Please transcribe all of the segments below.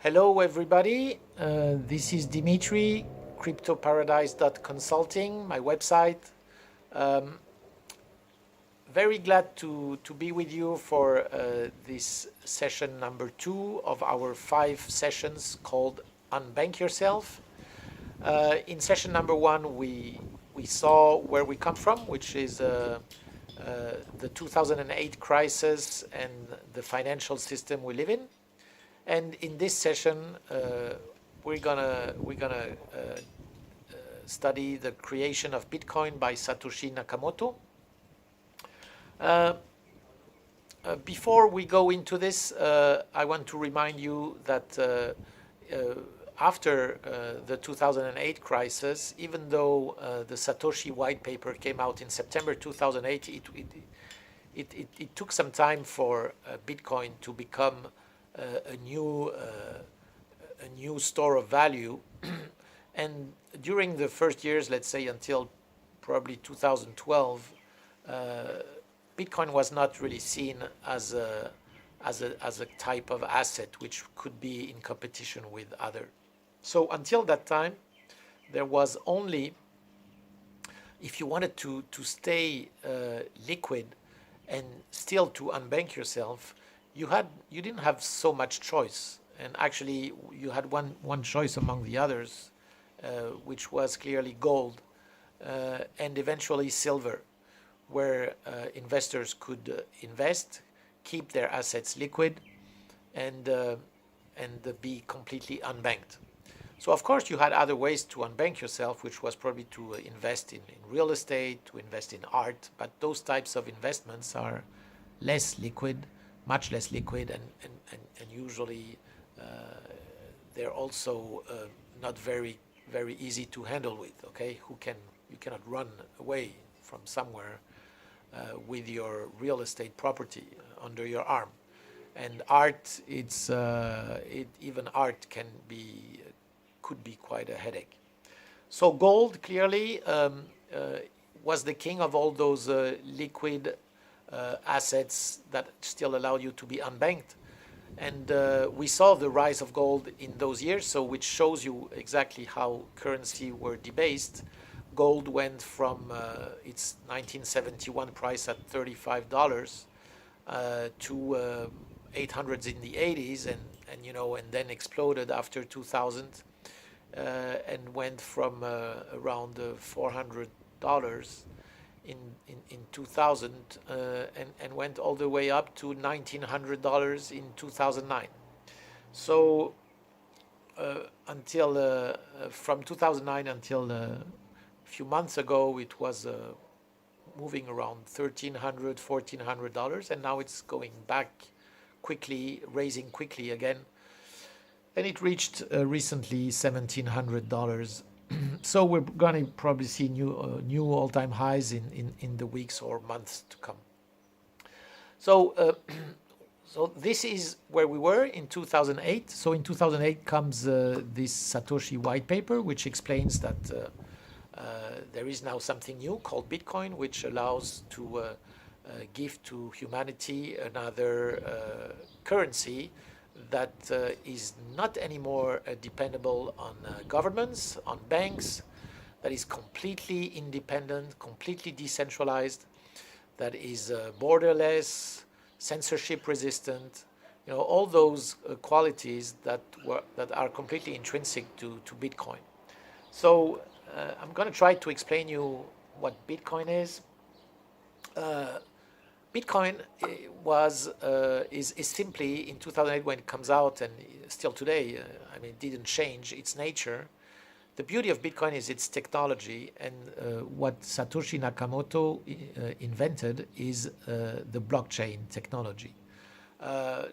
Hello everybody, this is Dimitri, cryptoparadise.consulting, my website. Um, Very glad to be with you for this session number 2 of our 5 sessions called Unbank Yourself. In session number 1 we saw where we come from, which is the 2008 crisis and the financial system we live in. And in this session, we're gonna study the creation of Bitcoin by Satoshi Nakamoto. Before we go into this, I want to remind you that after the 2008 crisis, even though the Satoshi white paper came out in September 2008, it took some time for Bitcoin to become a new store of value. And during the first years, let's say until probably 2012, Bitcoin was not really seen as a type of asset which could be in competition with other. So until that time, there was only, if you wanted to stay liquid and still to unbank yourself, you didn't have so much choice, and actually you had one choice among the others, which was clearly gold and eventually silver, where investors could invest, keep their assets liquid, and be completely unbanked. So of course you had other ways to unbank yourself, which was probably to invest in real estate, to invest in art, but those types of investments are less liquid, much less liquid, and usually they're also not very easy to handle with. Okay, you cannot run away from somewhere with your real estate property under your arm. And art, even art could be quite a headache. So gold clearly was the king of all those liquid assets that still allow you to be unbanked. And we saw the rise of gold in those years, so which shows you exactly how currency were debased. Gold went from its 1971 price at $35 to 800s in the 80s, and then exploded after 2000, and went from around $400 in 2000 and went all the way up to $1,900 in 2009. So until from 2009 until a few months ago, it was moving around $1,300, $1,400, and now it's going back quickly, raising quickly again, and it reached recently $1,700. So we're going to probably see new all-time highs in the weeks or months to come. So so this is where we were in 2008. So in 2008 comes this Satoshi white paper, which explains that there is now something new called Bitcoin, which allows to give to humanity another currency that is not anymore dependable on governments, on banks, that is completely independent, completely decentralized, that is borderless, censorship resistant, all those qualities that are completely intrinsic to Bitcoin. So I'm going to try to explain you what Bitcoin is. Bitcoin is simply, in 2008 when it comes out, and still today, it didn't change its nature. The beauty of Bitcoin is its technology, and what Satoshi Nakamoto invented is the blockchain technology.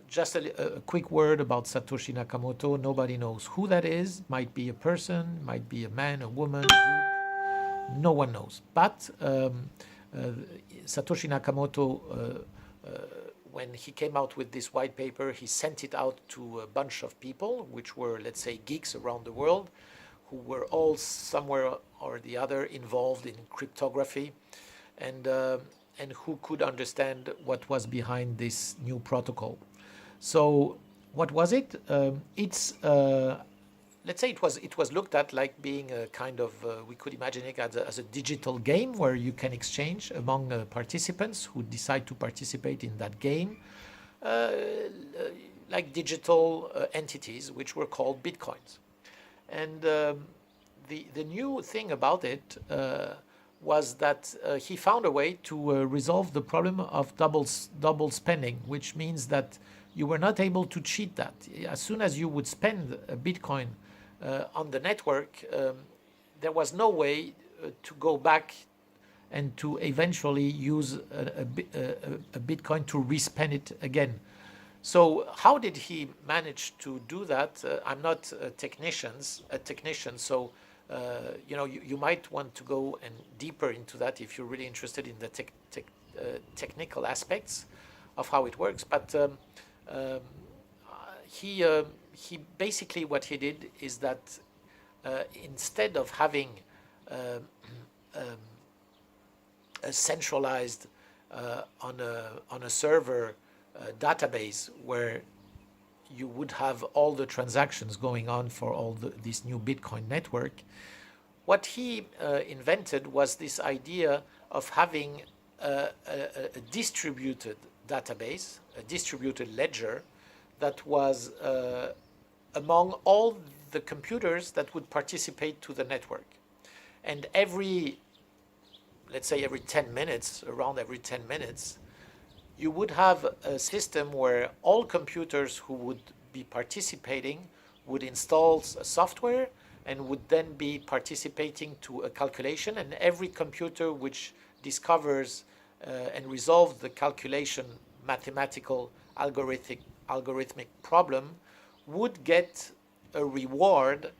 Just a quick word about Satoshi Nakamoto. Nobody knows who that is. Might be a person, might be a man, a woman, no one knows. But Satoshi Nakamoto, when he came out with this white paper, he sent it out to a bunch of people, which were, let's say, geeks around the world, who were all somewhere or the other involved in cryptography, and who could understand what was behind this new protocol. So what was it? Let's say it was looked at like being a kind of, we could imagine it as a digital game where you can exchange among participants who decide to participate in that game, uh, like digital entities which were called bitcoins. And the new thing about it was that he found a way to resolve the problem of double spending, which means that you were not able to cheat that. As soon as you would spend a Bitcoin on the network, there was no way to go back and to eventually use a Bitcoin to respend it again. So how did he manage to do that? I'm not a technician, so you might want to go and deeper into that if you're really interested in the technical aspects of how it works. But he basically, what he did is that instead of having a centralized on a server database where you would have all the transactions going on for all this new Bitcoin network, what he invented was this idea of having a distributed database, a distributed ledger that was among all the computers that would participate to the network. And let's say every 10 minutes, around every 10 minutes, you would have a system where all computers who would be participating would install a software and would then be participating to a calculation, and every computer which discovers and resolves the calculation mathematical algorithmic problem would get a reward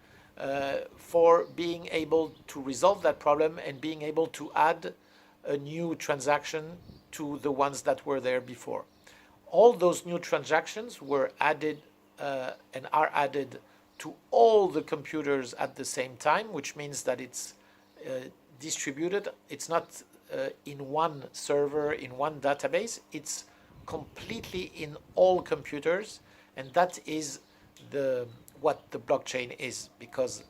for being able to resolve that problem and being able to add a new transaction to the ones that were there before. All those new transactions were added and are added to all the computers at the same time, which means that it's distributed. It's not in one server, in one database. It's completely in all computers, and that is what the blockchain is, because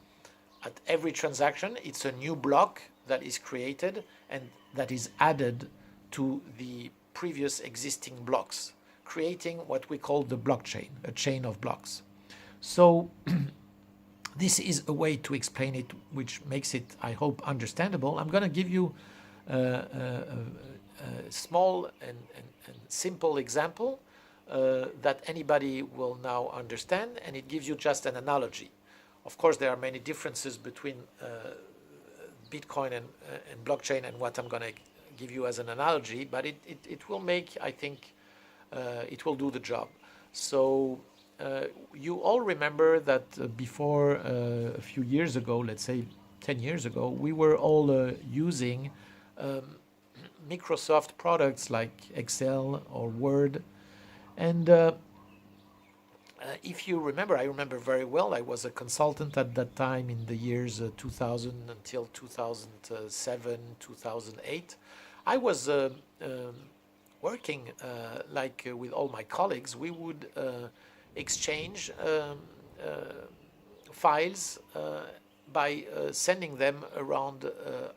at every transaction, it's a new block that is created and that is added to the previous existing blocks, creating what we call the blockchain, a chain of blocks. So this is a way to explain it, which makes it, I hope, understandable. I'm going to give you a small and simple example that anybody will now understand, and it gives you just an analogy. Of course, there are many differences between Bitcoin and blockchain and what I'm going to give you as an analogy, but it will make, I think, it will do the job. So you all remember that before a few years ago, let's say 10 years ago, we were all using Microsoft products like Excel or Word. And if you remember, I remember very well, I was a consultant at that time in the years 2000 until 2007, 2008. I was working with all my colleagues. We would exchange files by sending them around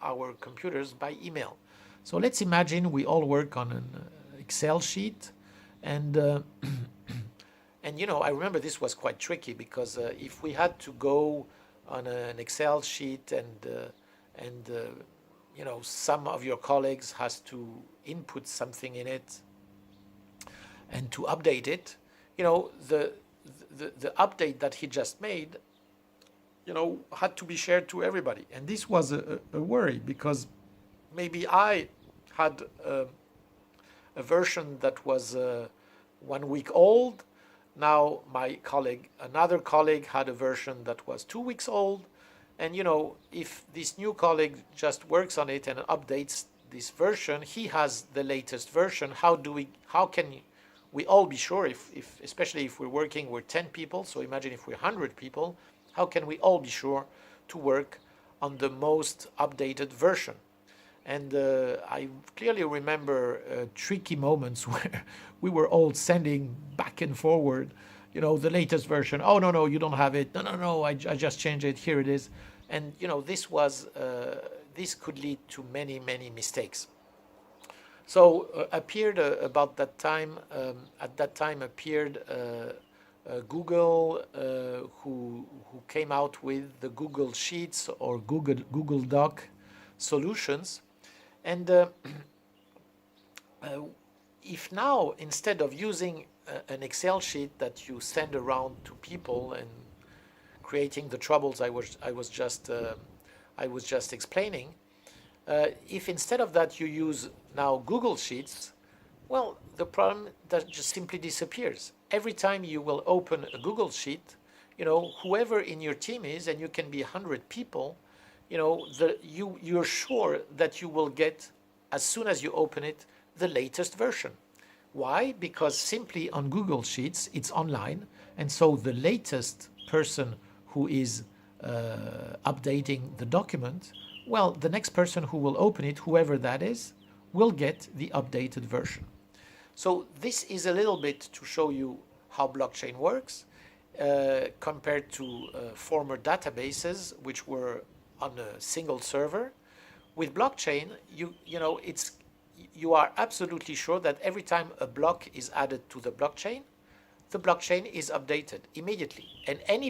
our computers by email. So let's imagine we all work on an Excel sheet, and I remember this was quite tricky because if we had to go on an Excel sheet and some of your colleagues has to input something in it and to update it, the update that he just made, had to be shared to everybody. And this was a worry, because maybe I had a version that was 1 week old. Now another colleague had a version that was 2 weeks old. And if this new colleague just works on it and updates this version, he has the latest version. How can we all be sure, especially if we're working with 10 people, so imagine if we're 100 people, how can we all be sure to work on the most updated version? And I clearly remember tricky moments where we were all sending back and forward, the latest version. Oh, no, no, you don't have it. No, no, no, I just changed it. Here it is. And, this could lead to many, many mistakes. So appeared about that time, at that time appeared Google, who came out with the Google Sheets or Google Doc solutions. And if now, instead of using an Excel sheet that you send around to people and creating the troubles I was just explaining, if instead of that you use now Google Sheets, well, the problem that just simply disappears. Every time you will open a Google Sheet, whoever in your team is, and you can be 100 people, you're sure that you will get, as soon as you open it, the latest version. Why? Because simply on Google Sheets, it's online, and so the latest person who is updating the document, well, the next person who will open it, whoever that is, will get the updated version. So this is a little bit to show you how blockchain works compared to former databases which were on a single server. With blockchain, you are absolutely sure that every time a block is added to the blockchain is updated immediately. And any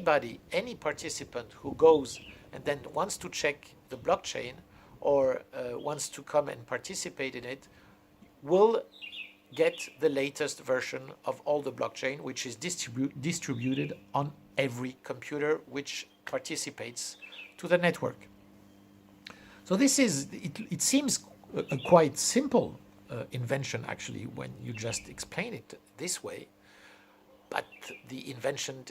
participant who goes and then wants to check the blockchain or wants to come and participate in it will get the latest version of all the blockchain, which is distributed on every computer which participates to the network. So this is, it seems a quite simple invention actually when you just explain it this way, but the invention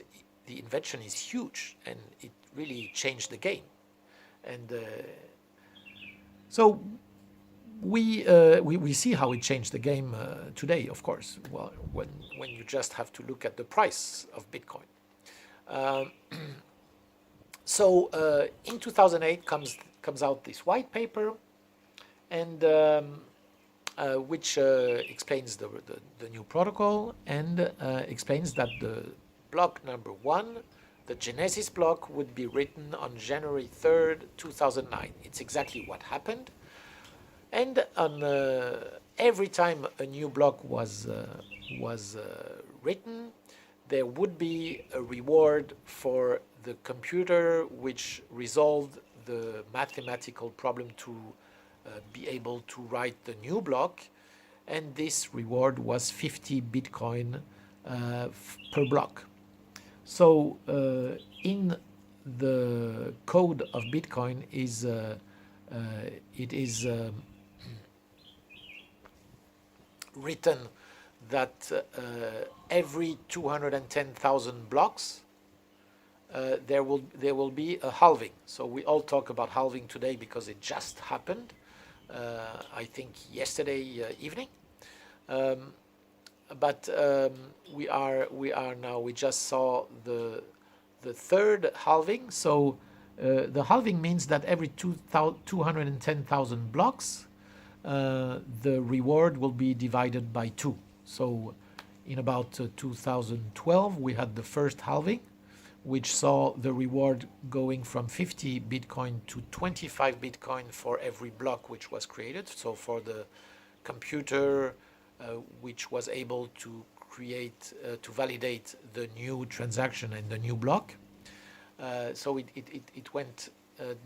is huge and it really changed the game. And so we see how it changed the game today, of course. Well, when you just have to look at the price of Bitcoin. So in 2008 comes out this white paper, and which explains the new protocol and explains that the block number 1, the Genesis block, would be written on January 3rd, 2009. It's exactly what happened. And on every time a new block was written, there would be a reward for the computer which resolved the mathematical problem to be able to write the new block, and this reward was 50 Bitcoin per block. So in the code of Bitcoin is it is written that every 210,000 blocks there will be a halving. So we all talk about halving today because it just happened. I think yesterday evening. But we just saw the third halving. So the halving means that every 210,000 blocks, the reward will be divided by 2. So in about 2012, we had the first halving, which saw the reward going from 50 Bitcoin to 25 Bitcoin for every block which was created. So for the computer which was able to create, to validate the new transaction and the new block. So it went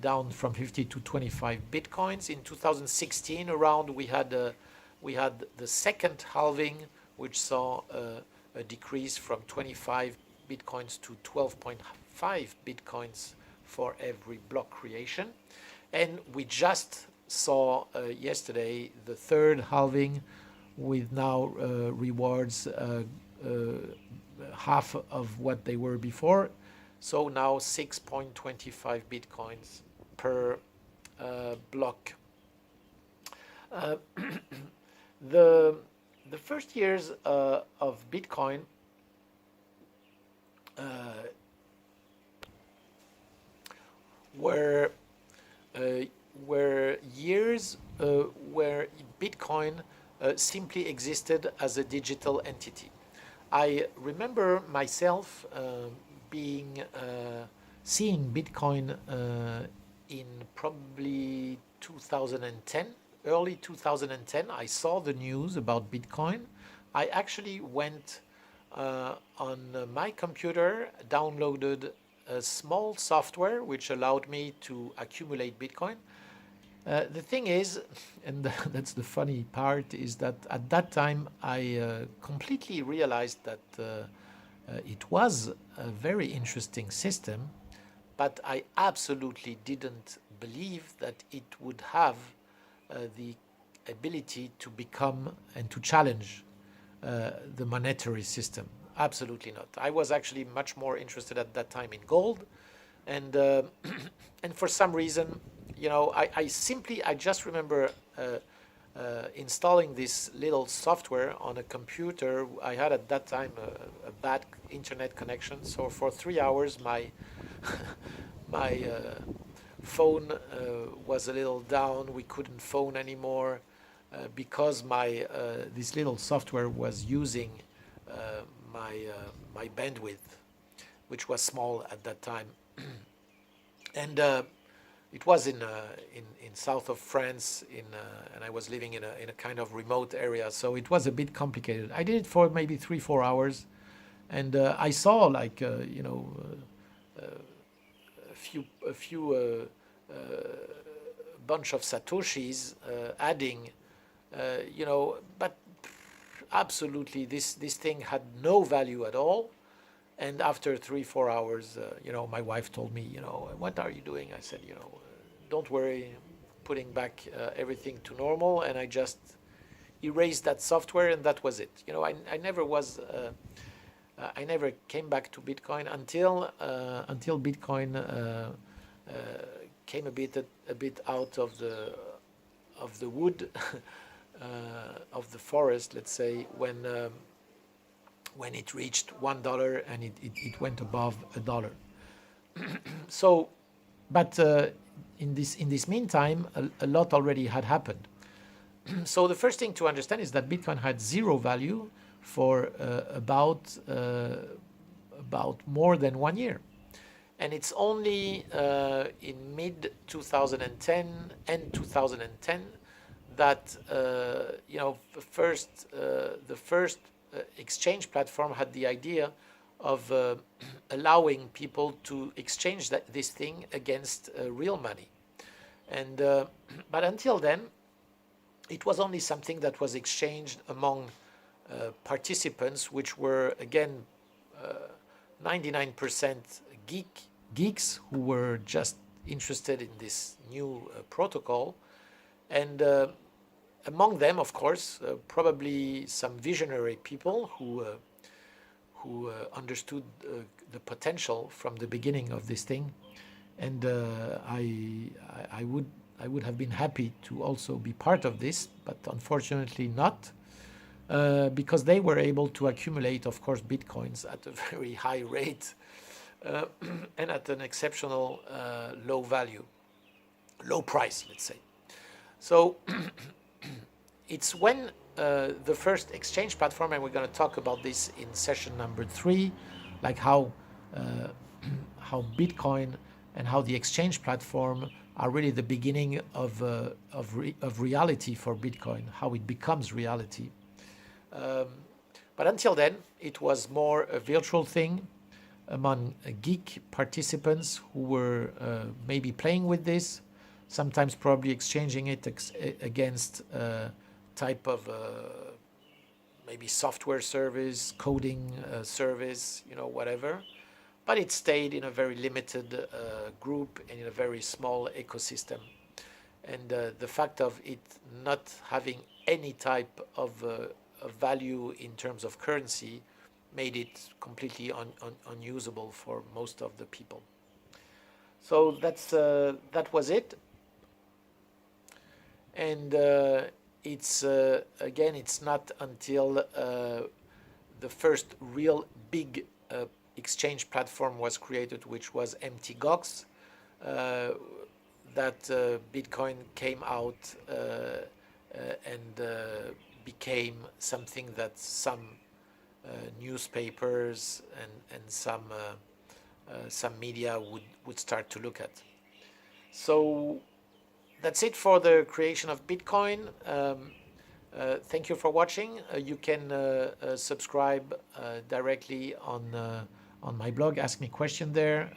down from 50 to 25 Bitcoins. In 2016 around, we had the second halving, which saw a decrease from 25 Bitcoins to 12.5 Bitcoins for every block creation. And we just saw yesterday the third halving, with now rewards half of what they were before. So now 6.25 Bitcoins per block. The first years of Bitcoin were years where Bitcoin simply existed as a digital entity. I remember myself seeing Bitcoin in probably 2010, early 2010. I saw the news about Bitcoin. I actually went on my computer, downloaded a small software which allowed me to accumulate Bitcoin. The thing is, and that's the funny part, is that at that time I completely realized that it was a very interesting system, but I absolutely didn't believe that it would have the ability to become and to challenge the monetary system. Absolutely not. I was actually much more interested at that time in gold, and and for some reason, I just remember installing this little software on a computer. I had at that time a bad internet connection, so for 3 hours my my phone was a little down. We couldn't phone anymore because my this little software was using my bandwidth, which was small at that time, and it was in south of France, and I was living in a kind of remote area, so it was a bit complicated. I did it for maybe 3-4 hours, and I saw like a few bunch of satoshis adding, but absolutely this thing had no value at all. And after 3-4 hours, my wife told me, what are you doing? I said, don't worry, putting back everything to normal. And I just erased that software, and that was it. I never was, I never came back to Bitcoin until Bitcoin came a bit out of the wood, of the forest, let's say, when it reached $1 and it went above $1. So, but in this meantime, a lot already had happened. So the first thing to understand is that Bitcoin had zero value for about more than 1 year, and it's only in mid 2010 and 2010 that the first exchange platform had the idea of allowing people to exchange this thing against real money. And but until then, it was only something that was exchanged among participants, which were again 99% geeks who were just interested in this new protocol, and among them, of course, probably some visionary people who understood the potential from the beginning of this thing, and I would have been happy to also be part of this, but unfortunately not, because they were able to accumulate, of course, bitcoins at a very high rate and at an exceptional low price, let's say. So it's when the first exchange platform, and we're going to talk about this in session number 3, like how Bitcoin and how the exchange platform are really the beginning of reality for Bitcoin, how it becomes reality. But until then, it was more a virtual thing among geek participants who were maybe playing with this, sometimes probably exchanging it against type of maybe software service, coding service, whatever. But it stayed in a very limited group and in a very small ecosystem. And the fact of it not having any type of value in terms of currency made it completely unusable for most of the people. So that was it. And it's again, it's not until the first real big exchange platform was created, which was MTGOX, that Bitcoin came out and became something that some newspapers and some media would start to look at. So that's it for the creation of Bitcoin. Thank you for watching. You can subscribe directly on my blog. Ask me a question there.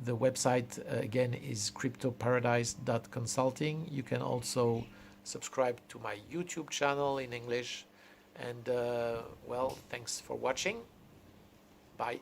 The website again is cryptoparadise.consulting. You can also subscribe to my YouTube channel in English. And well, thanks for watching. Bye.